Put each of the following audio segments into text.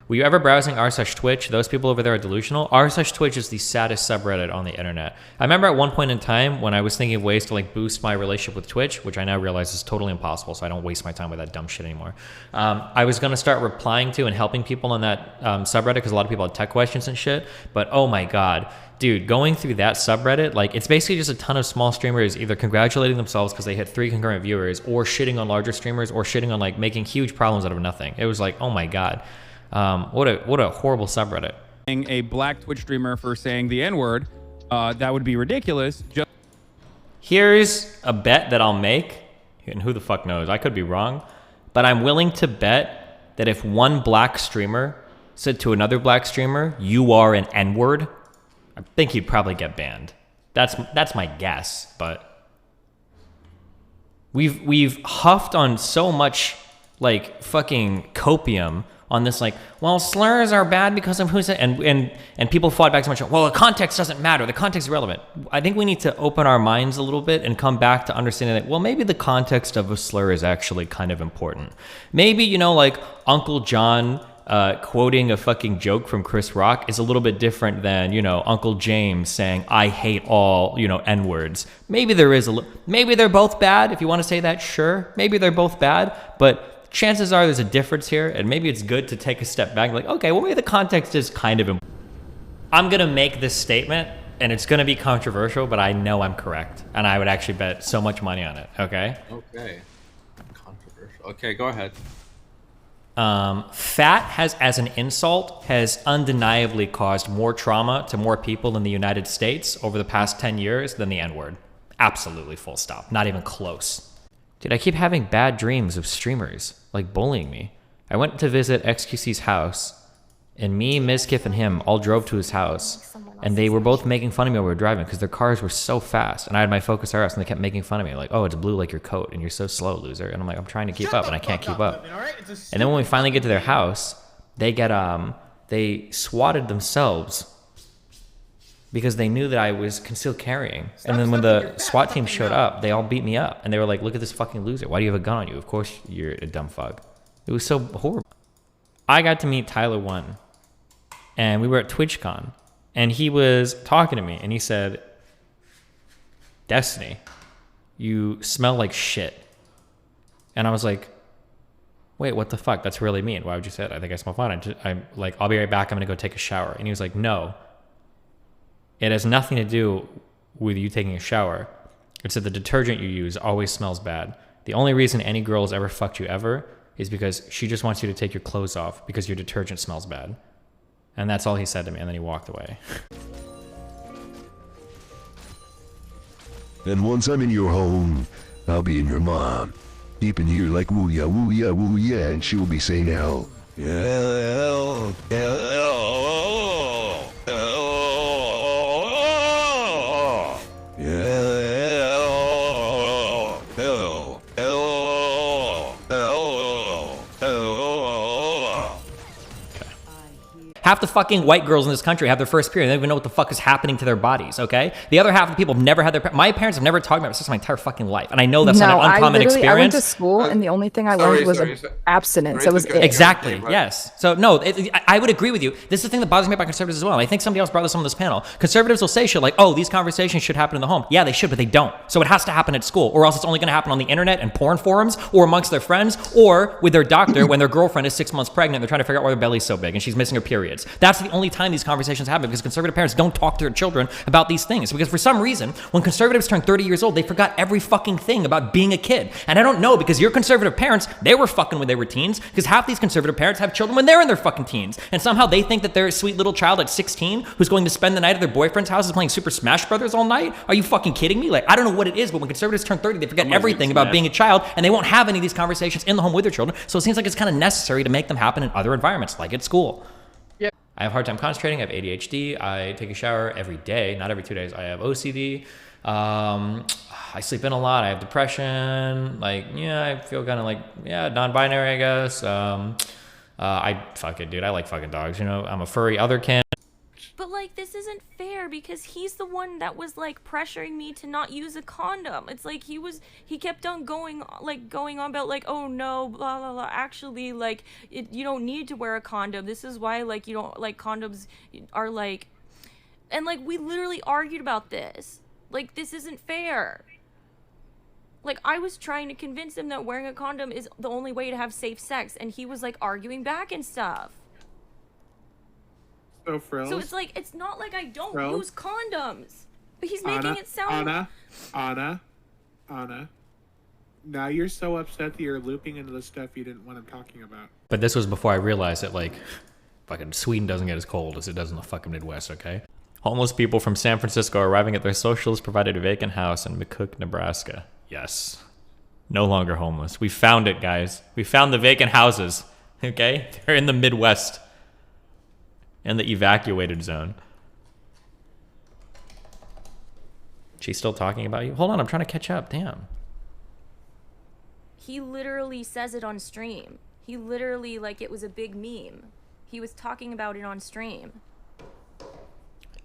Were you ever browsing r/Twitch? Those people over there are delusional. r/Twitch is the saddest subreddit on the internet. I remember at one point in time when I was thinking of ways to like boost my relationship with Twitch, which I now realize is totally impossible, so I don't waste my time with that dumb shit anymore. I was gonna start replying to and helping people on that subreddit because a lot of people had tech questions and shit. But oh my god, dude, going through that subreddit, like it's basically just a ton of small streamers either congratulating themselves because they hit 3 concurrent viewers, or shitting on larger streamers, or shitting on like making huge problems out of nothing. It was like, oh my god. What a horrible subreddit. A black Twitch streamer for saying the N-word, that would be ridiculous. Here's a bet that I'll make, and who the fuck knows, I could be wrong, but I'm willing to bet that if one black streamer said to another black streamer, "You are an N-word," I think he'd probably get banned. That's my guess, but we've huffed on so much like fucking copium on this, like, well, slurs are bad because of who's it, and people fought back so much. Well, the context doesn't matter. The context is irrelevant. I think we need to open our minds a little bit and come back to understanding that, well, maybe the context of a slur is actually kind of important. Maybe, you know, like Uncle John quoting a fucking joke from Chris Rock is a little bit different than, you know, Uncle James saying, "I hate all, you know, N-words." Maybe there is maybe they're both bad. If you want to say that, sure. Maybe they're both bad, but chances are there's a difference here, and maybe it's good to take a step back, like, okay, well, maybe the context is kind of important. I'm gonna make this statement, and it's gonna be controversial, but I know I'm correct, and I would actually bet so much money on it, okay? Okay. Controversial. Okay, go ahead. Fat as an insult has undeniably caused more trauma to more people in the United States over the past 10 years than the N-word. Absolutely, full stop. Not even close. Dude, I keep having bad dreams of streamers, like, bullying me. I went to visit XQC's house, and me, Mizkif, and him all drove to his house, and they were both making fun of me while we were driving because their cars were so fast, and I had my Focus RS, and they kept making fun of me, like, "Oh, it's blue like your coat, and you're so slow, loser." And I'm like, I'm trying to keep up, and I can't keep up. And then when we finally get to their house, they they swatted themselves because they knew that I was concealed carrying. And then when the SWAT team showed up, they all beat me up. And they were like, "Look at this fucking loser. Why do you have a gun on you? Of course you're a dumb fuck." It was so horrible. I got to meet Tyler One, and we were at TwitchCon, and he was talking to me, and he said, "Destiny, you smell like shit." And I was like, "Wait, what the fuck? That's really mean. Why would you say that? I think I smell fine. I'm like, I'll be right back. I'm gonna go take a shower." And he was like, "No. It has nothing to do with you taking a shower. It's that the detergent you use always smells bad. The only reason any girl has ever fucked you ever is because she just wants you to take your clothes off because your detergent smells bad." And that's all he said to me, and then he walked away. And once I'm in your home, I'll be in your mom. Deep in here like woo yeah, and she will be saying hell. Half the fucking white girls in this country have their first period. They don't even know what the fuck is happening to their bodies, okay? The other half of the people have never had my parents have never talked about sex my entire fucking life. And I know that's not an uncommon experience. I went to school and the only thing I learned was abstinence. That was it. Exactly, yes. So no, I would agree with you. This is the thing that bothers me about conservatives as well. I think somebody else brought this on this panel. Conservatives will say shit like, "Oh, these conversations should happen in the home." Yeah, they should, but they don't. So it has to happen at school, or else it's only gonna happen on the internet and porn forums, or amongst their friends, or with their doctor when their girlfriend is 6 months pregnant and they're trying to figure out why their belly's so big and she's missing her periods. That's the only time these conversations happen, because conservative parents don't talk to their children about these things. Because for some reason, when conservatives turn 30 years old, they forgot every fucking thing about being a kid. And I don't know, because your conservative parents, they were fucking when they were teens, because half these conservative parents have children when they're in their fucking teens. And somehow they think that they're a sweet little child at 16 who's going to spend the night at their boyfriend's house playing Super Smash Brothers all night. Are you fucking kidding me? Like, I don't know what it is, but when conservatives turn 30, they forget everything about being a child, and they won't have any of these conversations in the home with their children. So it seems like it's kind of necessary to make them happen in other environments, like at school. I have a hard time concentrating. I have ADHD. I take a shower every day, not every 2 days. I have OCD. I sleep in a lot. I have depression. Like, yeah, I feel kind of like, yeah, non-binary, I guess. Fuck it, dude. I like fucking dogs. You know, I'm a furry otherkin. But like, this isn't isn't fair because he's the one that was like pressuring me to not use a condom. It's like he kept on going on about like, oh no, blah blah blah. Actually, like you don't need to wear a condom. This is why like you don't like condoms are like, and like we literally argued about this. Like this isn't fair. Like I was trying to convince him that wearing a condom is the only way to have safe sex, and he was like arguing back and stuff. So Frills. So it's like, it's not like I don't Frills? use condoms, but he's making it sound. Anna. Now you're so upset that you're looping into the stuff you didn't want him talking about. But this was before I realized that, like, fucking Sweden doesn't get as cold as it does in the fucking Midwest, okay? Homeless people from San Francisco arriving at their socialist provided a vacant house in McCook, Nebraska. Yes. No longer homeless. We found it, guys. We found the vacant houses, okay? They're in the Midwest. In the evacuated zone. She's still talking about you? Hold on, I'm trying to catch up. Damn. He literally says it on stream. He literally, like, it was a big meme. He was talking about it on stream.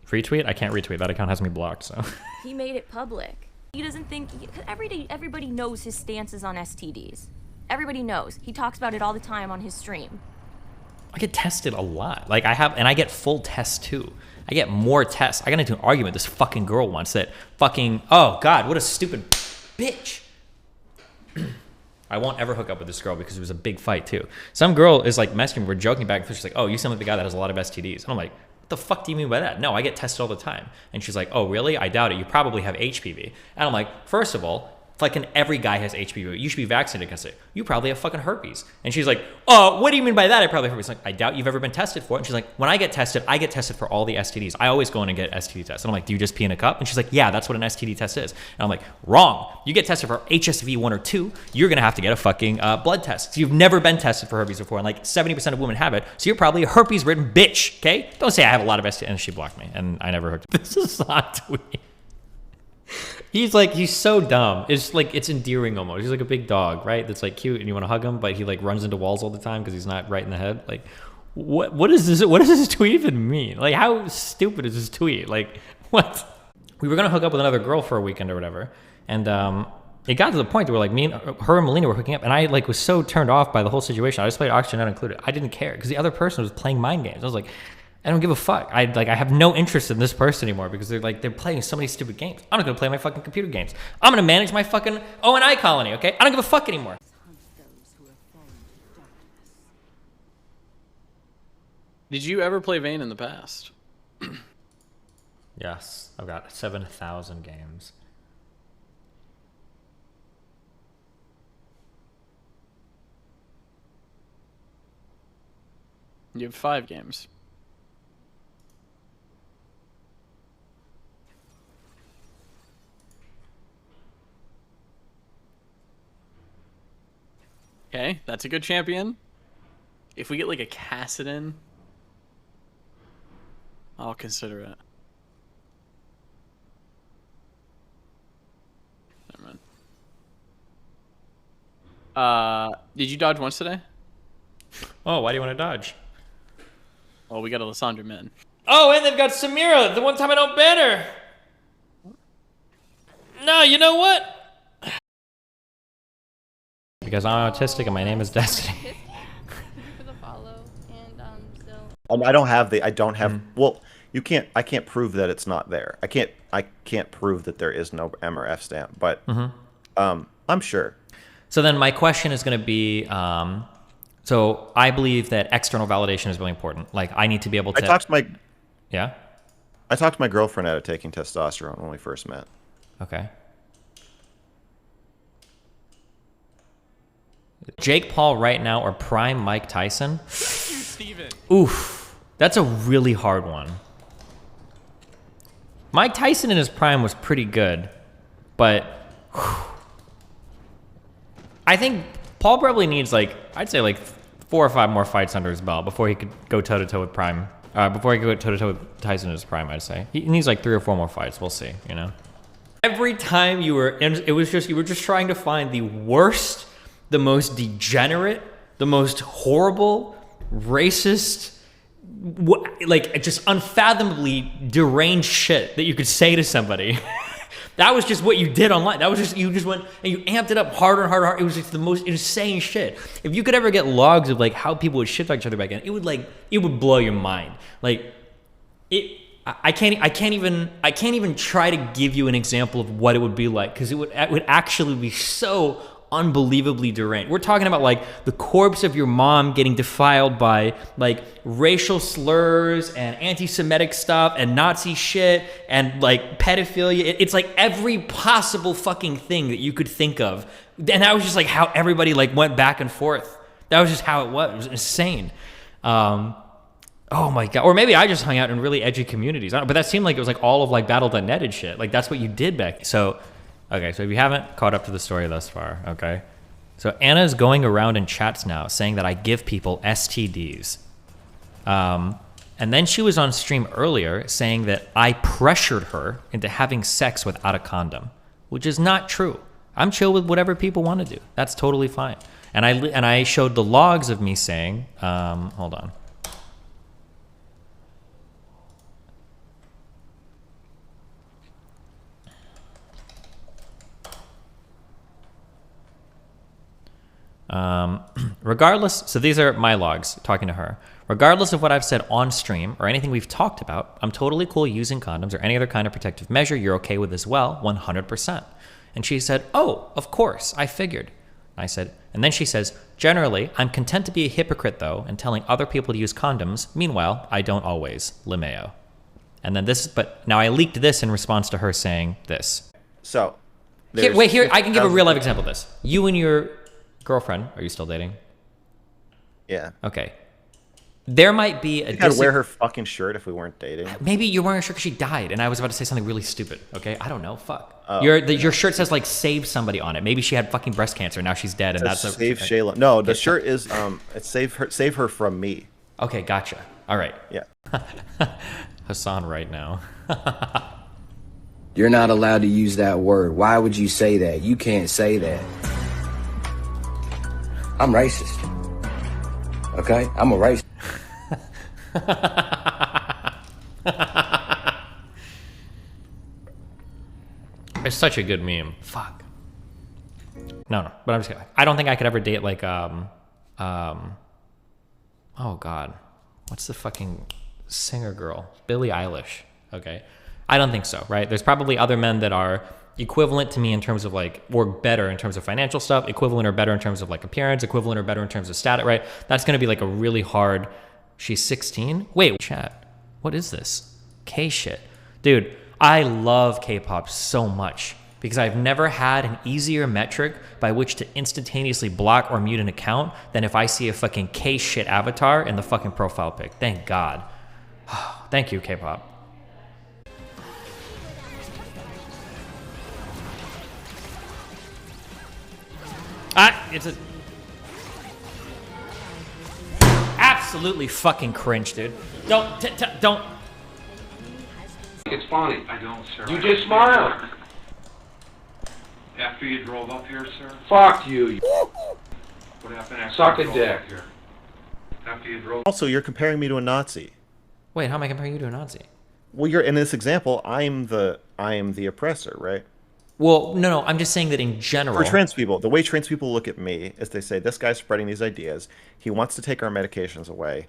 Retweet? I can't retweet. That account has me blocked, so. He made it public. He doesn't think... Everybody knows his stances on STDs. Everybody knows. He talks about it all the time on his stream. I get tested a lot. Like I get full tests too. I get more tests. I got into an argument with this fucking girl once that fucking, oh God, what a stupid bitch. I won't ever hook up with this girl because it was a big fight too. Some girl is like messaging me, we're joking back and forth. She's like, oh, you sound like the guy that has a lot of STDs. And I'm like, what the fuck do you mean by that? No, I get tested all the time. And she's like, oh really? I doubt it. You probably have HPV. And I'm like, first of all, fucking every guy has HPV. You should be vaccinated against it. You probably have fucking herpes. And she's like, oh, what do you mean by that? I probably have herpes. Like, I doubt you've ever been tested for it. And she's like, when I get tested for all the STDs. I always go in and get STD tests. And I'm like, do you just pee in a cup? And she's like, yeah, that's what an STD test is. And I'm like, wrong. You get tested for HSV 1 or 2, you're going to have to get a fucking blood test. So you've never been tested for herpes before. And like 70% of women have it. So you're probably a herpes-ridden bitch, okay? Don't say I have a lot of STDs. And she blocked me. And I never hooked up. This is not tweet. He's so dumb. It's like, it's endearing almost. He's like a big dog, right? That's like cute and you want to hug him, but he like runs into walls all the time because he's not right in the head. Like, what is this? What does this tweet even mean? Like, how stupid is this tweet? Like, what? We were going to hook up with another girl for a weekend or whatever. And it got to the point where like her and Melina were hooking up. And I like was so turned off by the whole situation. I just played Oxygen Not Included. I didn't care because the other person was playing mind games. I was like, I don't give a fuck. I have no interest in this person anymore because they're playing so many stupid games. I'm not gonna play my fucking computer games. I'm gonna manage my fucking O&I colony, okay? I don't give a fuck anymore. Did you ever play Vayne in the past? Yes, I've got 7,000 games. You have 5 games. Okay, that's a good champion. If we get like a Kassadin, I'll consider it. Never mind. Did you dodge once today? Oh, why do you want to dodge? Well, we got a Lissandra Min. Oh, and they've got Samira, the one time I don't ban her. No, you know what? Because I'm autistic and my name is Destiny. For the follow and I don't have well, I can't prove that it's not there. I can't prove that there is no M or F stamp, but I'm sure. So then my question is going to be, so I believe that external validation is really important. Like I need to be able to. I talked to my girlfriend out of taking testosterone when we first met. Okay. Jake Paul right now or prime Mike Tyson? Steven. Oof. That's a really hard one. Mike Tyson in his prime was pretty good, but I think Paul probably needs like, I'd say like 4 or 5 more fights under his belt before he could go toe-to-toe with prime. Before he could go toe-to-toe with Tyson in his prime, I'd say. He needs like 3 or 4 more fights. We'll see, you know? Every time you were just trying to find the worst, the most degenerate, the most horrible, racist, like just unfathomably deranged shit that you could say to somebody. That was just what you did online. That was just, you just went and you amped it up harder and harder and harder. It was just the most insane shit. If you could ever get logs of like how people would shit talk each other back then, it would blow your mind. Like I can't even try to give you an example of what it would be like, because it would actually be so unbelievably deranged. We're talking about like the corpse of your mom getting defiled by like racial slurs and anti-Semitic stuff and Nazi shit and like pedophilia. It's like every possible fucking thing that you could think of. And that was just like how everybody like went back and forth. That was just how it was. It was insane. Oh my God. Or maybe I just hung out in really edgy communities. But that seemed like it was like all of like Battle.net and shit. Like that's what you did back. So if you haven't caught up to the story thus far, okay? So Anna's going around in chats now saying that I give people STDs. And then she was on stream earlier saying that I pressured her into having sex without a condom, which is not true. I'm chill with whatever people want to do. That's totally fine. And I showed the logs of me saying, hold on. Regardless, so these are my logs talking to her. Regardless of what I've said on stream or anything we've talked about, I'm totally cool using condoms or any other kind of protective measure you're okay with as well, 100%. And she said, oh, of course, I figured. I said, and then she says, generally, I'm content to be a hypocrite though and telling other people to use condoms. Meanwhile, I don't always. LeMayo. And then this, but now I leaked this in response to her saying this. So, here, I can give a real life example of this. You and your girlfriend, are you still dating? Yeah. Okay. There might be a... You gotta wear her fucking shirt if we weren't dating. Maybe you're wearing a shirt because she died, and I was about to say something really stupid, okay? I don't know, fuck. Your shirt says, like, save somebody on it. Maybe she had fucking breast cancer, now she's dead, and that's... Save Shayla. No, the shirt is, it's save her from me. Okay, gotcha. All right. Yeah. Hassan right now. You're not allowed to use that word. Why would you say that? You can't say that. I'm racist. Okay? I'm a racist. It's such a good meme. Fuck. No, but I'm just kidding. I don't think I could ever date like oh God. What's the fucking singer girl? Billie Eilish. Okay. I don't think so, right? There's probably other men that are equivalent to me in terms of like, or better in terms of financial stuff, equivalent or better in terms of like appearance, equivalent or better in terms of status, right? That's going to be like a really hard, she's 16? Wait, chat. What is this? K shit. Dude, I love K-pop so much because I've never had an easier metric by which to instantaneously block or mute an account than if I see a fucking K shit avatar in the fucking profile pic. Thank God. Thank you, K-pop. It's a absolutely fucking cringe, dude. Don't. It's funny. I don't, sir. You just smiled. After you drove up here, sir? Fuck you. What happened after Suck you a drove dick. up here? After you drove... Also, you're comparing me to a Nazi. Wait, how am I comparing you to a Nazi? Well, you're in this example. I am the oppressor, right? Well, no. I'm just saying that in general. For trans people, the way trans people look at me is they say, this guy's spreading these ideas. He wants to take our medications away.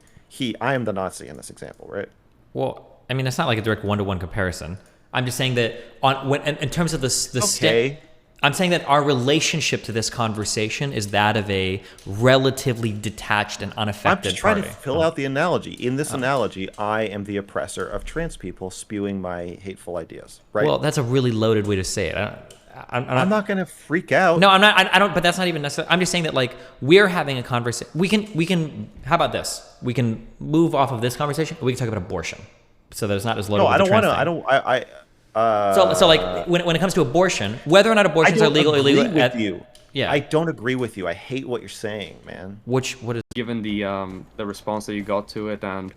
I am the Nazi in this example, right? Well, I mean, it's not like a direct one-to-one comparison. I'm just saying that in terms of the okay. I'm saying that our relationship to this conversation is that of a relatively detached and unaffected I'm just trying party. to fill out the analogy. In this analogy, I am the oppressor of trans people spewing my hateful ideas, right? Well, that's a really loaded way to say it. I'm not going to freak out. No, I'm not. I don't. But that's not even necessary. I'm just saying that like we're having a conversation. We can. How about this? We can move off of this conversation. We can talk about abortion, so that it's not as loaded. No, I don't want to. So like when it comes to abortion, whether or not abortions are legal or illegal, with you. Yeah, I don't agree with you. I hate what you're saying, man. What is given the response that you got to it and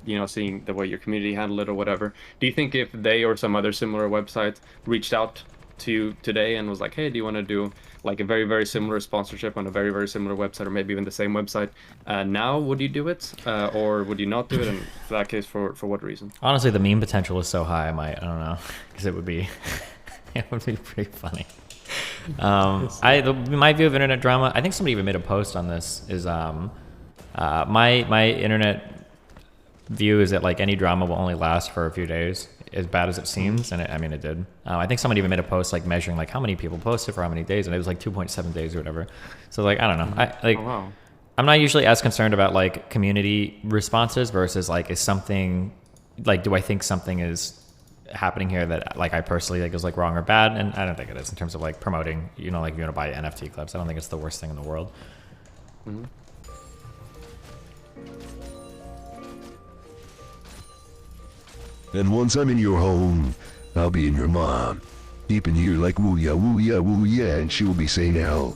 you know, seeing the way your community handled it or whatever, do you think if they or some other similar website reached out to you today and was like, hey, do you want to do like a very, very similar sponsorship on a very, very similar website, or maybe even the same website, now would you do it, or would you not do it? And for that case, for what reason? Honestly, the meme potential is so high. I don't know, because it would be pretty funny. My view of internet drama, I think somebody even made a post on this, is my internet view is that like any drama will only last for a few days, as bad as it seems, and it did. I think somebody even made a post like measuring like how many people posted for how many days, and it was like 2.7 days or whatever. So like I don't know, I'm not usually as concerned about like community responses versus like is something like, do I think something is happening here that like I personally think is like wrong or bad, and I don't think it is in terms of like promoting, like if you want to buy NFT clips, I don't think it's the worst thing in the world. And once I'm in your home, I'll be in your mom, deep in here like woo ya, and she will be saying hell.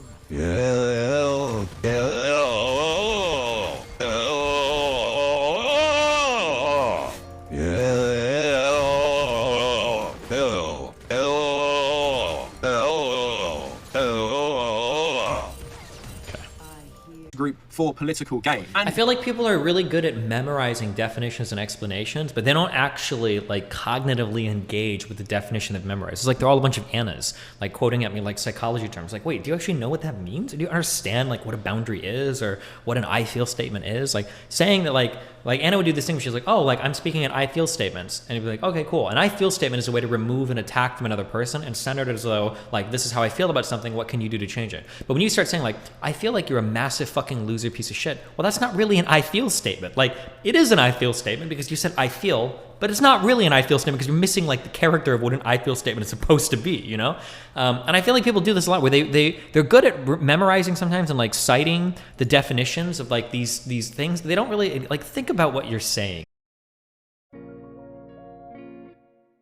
Group for political gain. I feel like people are really good at memorizing definitions and explanations, but they don't actually like cognitively engage with the definition they've memorized. It's like they're all a bunch of Annas, like quoting at me like psychology terms. Like, wait, do you actually know what that means? Do you understand like what a boundary is or what an I feel statement is? Like saying that like Anna would do this thing where she's like, oh, like I'm speaking in I feel statements, and you'd be like, okay, cool. An I feel statement is a way to remove an attack from another person and center it as though like this is how I feel about something. What can you do to change it? But when you start saying like I feel like you're a massive fucking loser piece of shit, well, that's not really an I feel statement. Like it is an I feel statement because you said I feel, but it's not really an I feel statement because you're missing like the character of what an I feel statement is supposed to be, you know? And I feel like people do this a lot where they're good at memorizing sometimes and like citing the definitions of like these things. They don't really like think about what you're saying.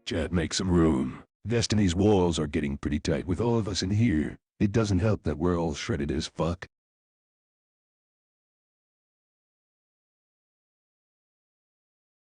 Chat, make some room. Destiny's walls are getting pretty tight with all of us in here. It doesn't help that we're all shredded as fuck.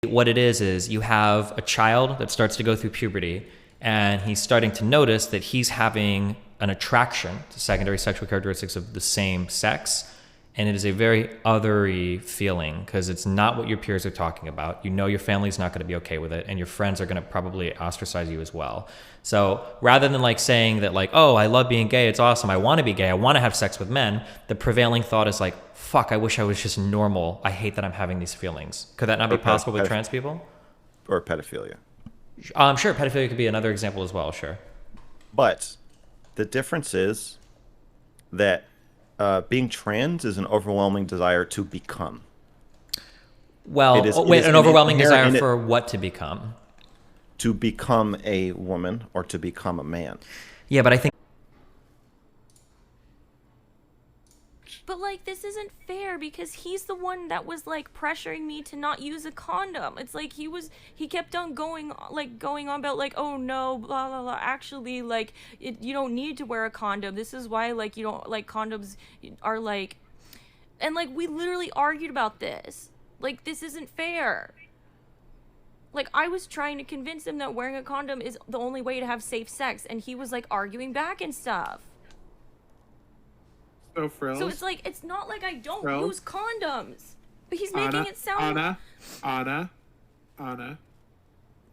What it is you have a child that starts to go through puberty, and he's starting to notice that he's having an attraction to secondary sexual characteristics of the same sex, and it is a very othery feeling because it's not what your peers are talking about. You know your family's not going to be okay with it, and your friends are going to probably ostracize you as well. So rather than like saying that like, oh, I love being gay, it's awesome, I want to be gay, I want to have sex with men, the prevailing thought is like, fuck, I wish I was just normal. I hate that I'm having these feelings. Could that not be possible with trans people? Or pedophilia. Sure, pedophilia could be another example as well, sure. But the difference is that being trans is an overwhelming desire to become. Well, an overwhelming desire for what to become? To become a woman or to become a man. Yeah, but I think... But like this isn't fair because he's the one that was like pressuring me to not use a condom. It's like he kept on going on about like, oh no, blah blah blah, actually like you don't need to wear a condom. This is why like you don't like condoms are like, and like we literally argued about this. Like this isn't fair. Like I was trying to convince him that wearing a condom is the only way to have safe sex, and he was like arguing back and stuff. So it's like, it's not like I don't use condoms, but he's making it sound... Anna,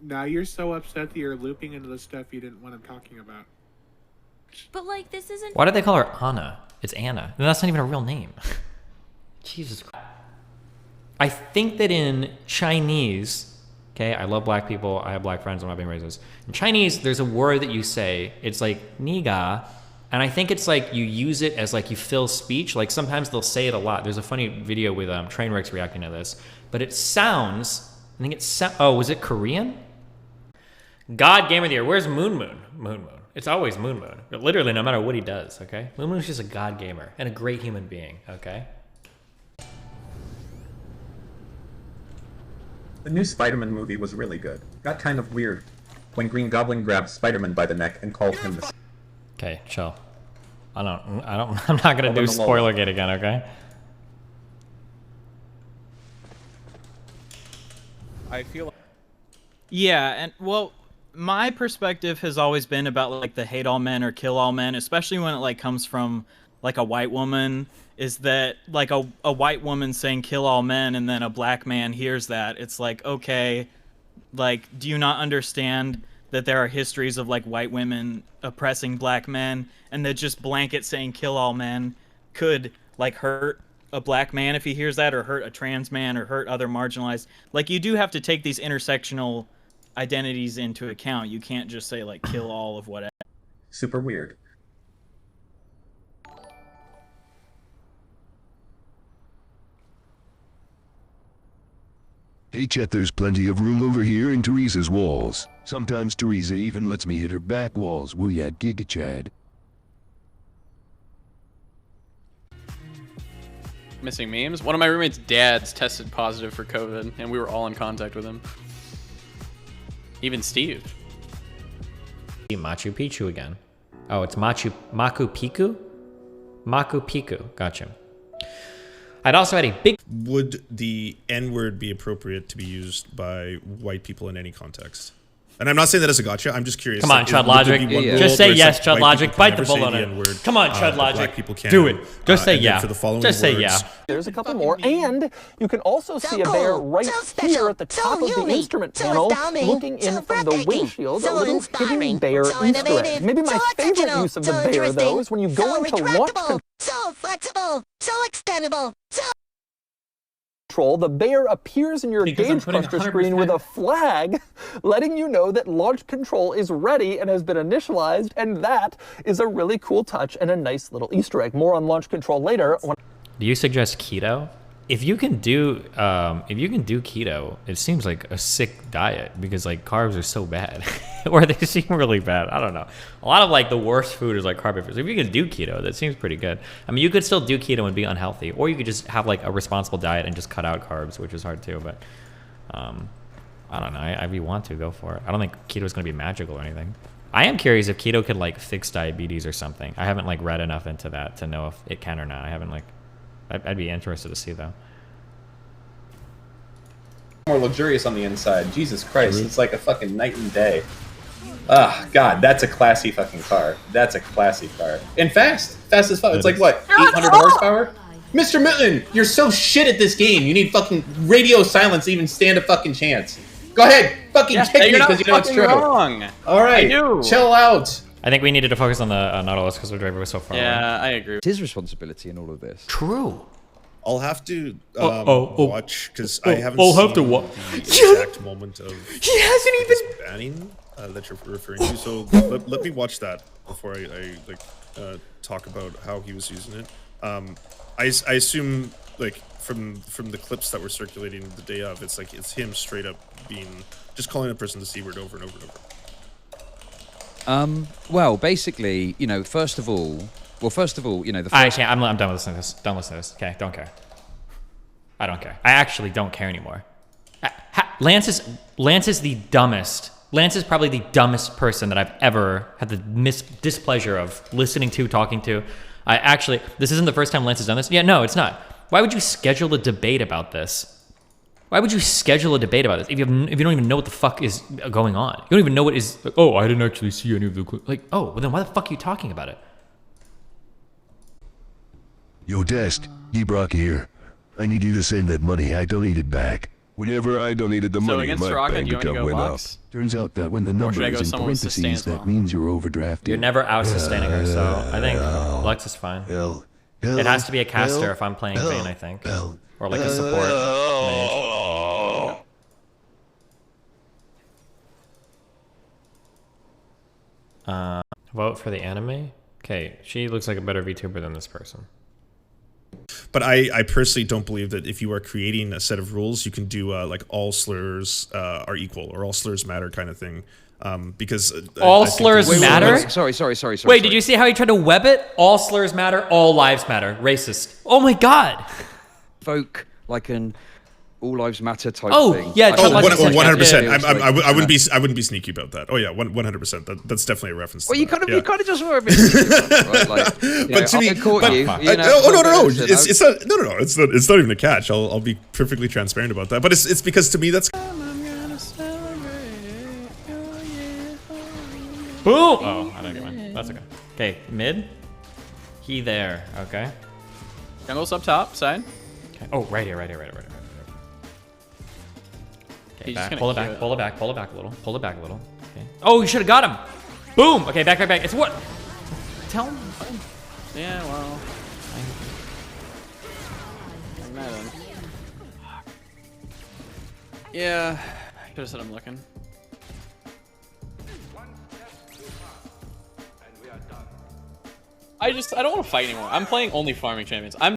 now you're so upset that you're looping into the stuff you didn't want him talking about. But like, this isn't... Why do they call her Anna? It's Anna. And that's not even a real name. Jesus Christ. I think that in Chinese, okay, I love black people, I have black friends, I'm not being racist. In Chinese, there's a word that you say, it's like, niga. And I think it's like you use it as like you fill speech. Like sometimes they'll say it a lot. There's a funny video with Trainwrecks reacting to this. But it sounds, I think it's, oh, was it Korean? God Game of the Year. Where's Moon Moon? Moon Moon. It's always Moon Moon. Literally, no matter what he does, okay? Moon Moon's just a God gamer and a great human being, okay? The new Spider-Man movie was really good. Got kind of weird when Green Goblin grabbed Spider-Man by the neck and called him the... Okay, chill. I'm not gonna do Spoilergate again, okay? I feel... Yeah, and well, My perspective has always been about like the hate all men or kill all men, especially when it like comes from like a white woman, is that like a white woman saying kill all men and then a black man hears that. It's like, okay, like, do you not understand that there are histories of like white women oppressing black men, and that just blanket saying kill all men could like hurt a black man if he hears that, or hurt a trans man, or hurt other marginalized. Like, you do have to take these intersectional identities into account. You can't just say like kill all of whatever. Super weird. Hey Chet, there's plenty of room over here in Teresa's walls. Sometimes Teresa even lets me hit her back walls. Will ya, Giga Chad? Missing memes. One of my roommates' dads tested positive for COVID, and we were all in contact with him. Even Steve. Machu Picchu again. Oh, it's Machu Picchu? Machu Picchu. Gotcha. I'd also had a big... Would the N-word be appropriate to be used by white people in any context? And I'm not saying that as a gotcha. I'm just curious. Come on, Chud Logic. Just say yes, Chud Logic. Bite the bullet on it. Come on, Chud Logic. Do it. Just say yeah. Just say yeah. There's a couple more, and you can also see a bear right here at the top of the instrument panel, looking in from the windshield, a little hidden bear Easter egg. Maybe my favorite use of the bear, though, is when you go into launch control. So flexible, so extendable, so... The bear appears in your gauge cluster screen with a flag letting you know that launch control is ready and has been initialized, and that is a really cool touch and a nice little Easter egg. More on launch control later. Do you suggest keto? If you can do keto, it seems like a sick diet, because like carbs are so bad, or they seem really bad. I don't know. A lot of like the worst food is like carb free. So if you can do keto, that seems pretty good. I mean, you could still do keto and be unhealthy, or you could just have like a responsible diet and just cut out carbs, which is hard too. But I don't know. If you want to, go for it. I don't think keto is going to be magical or anything. I am curious if keto could like fix diabetes or something. I haven't like read enough into that to know if it can or not. I haven't like. I'd be interested to see though. More luxurious on the inside. Jesus Christ, it's like a fucking night and day. Ah, God, that's a classy fucking car. That's a classy car. And fast as fuck. It's like what, 800 horsepower? Mr. Milton, you're so shit at this game. You need fucking radio silence to even stand a fucking chance. Go ahead, fucking kick me because you know it's true. Wrong. All right, chill out. I think we needed to focus on the Nautilus because the driver was so far away. Yeah, I agree. It's his responsibility in all of this. True. I'll have to watch because I haven't seen the exact moment of he hasn't even banning that you're referring to. So let me watch that before I talk about how he was using it. I assume like from the clips that were circulating the day of, it's like it's him straight up just calling a person the C word over and over and over. Well, basically, you know, first of all, you know, I'm done with listening to this. Don't listen to this. Okay, don't care. I don't care. I actually don't care anymore. Lance is the dumbest. Lance is probably the dumbest person that I've ever had the displeasure of listening to, talking to. This isn't the first time Lance has done this. Yeah, no, it's not. Why would you schedule a debate about this? Why would you schedule a debate about this if you don't even know what the fuck is going on? You don't even know what is. Like, oh, I didn't actually see any of the. Like, oh, well then why the fuck are you talking about it? Yo, Dest, Gebrock here. I need you to send that money. I donated back. Whenever I donated the money, against my Soraka, bank do you want to account go went box? up. Turns out that when the number should I go is in someone with sustain parentheses, as well? that means you're overdrafted. You're never out sustaining her, so I think Lux is fine. It has to be a caster if I'm playing Vayne, I think. Or like a support mage. Vote for the anime? Okay, she looks like a better VTuber than this person. But I personally don't believe that if you are creating a set of rules, you can do like all slurs are equal or all slurs matter kind of thing. Because all slurs matter? Sorry. Wait, did you see how he tried to web it? All slurs matter, all lives matter. Racist. Oh my god. Evoke like an all lives matter type thing. Yeah, 100%. I wouldn't be sneaky about that. Oh yeah, 100%. That's definitely a reference. Well, to you that. kind of just were a bit right? Like, but to me, it's not even a catch. I'll be perfectly transparent about that. But it's because to me that's. Boom! Oh, I didn't get mine. That's okay. Okay, mid. He there. Okay. Jungle's up top, side. Okay. Oh, right here. Okay, He's just back. gonna Pull it queue back. it. Pull it back. Pull it back a little. Pull it back a little. Okay. Oh, you should have got him. Boom. Okay, back. It's what? Tell him. Yeah, well. I'm mad at him. Yeah. Could have said I'm looking. I don't want to fight anymore. I'm playing only farming champions. I'm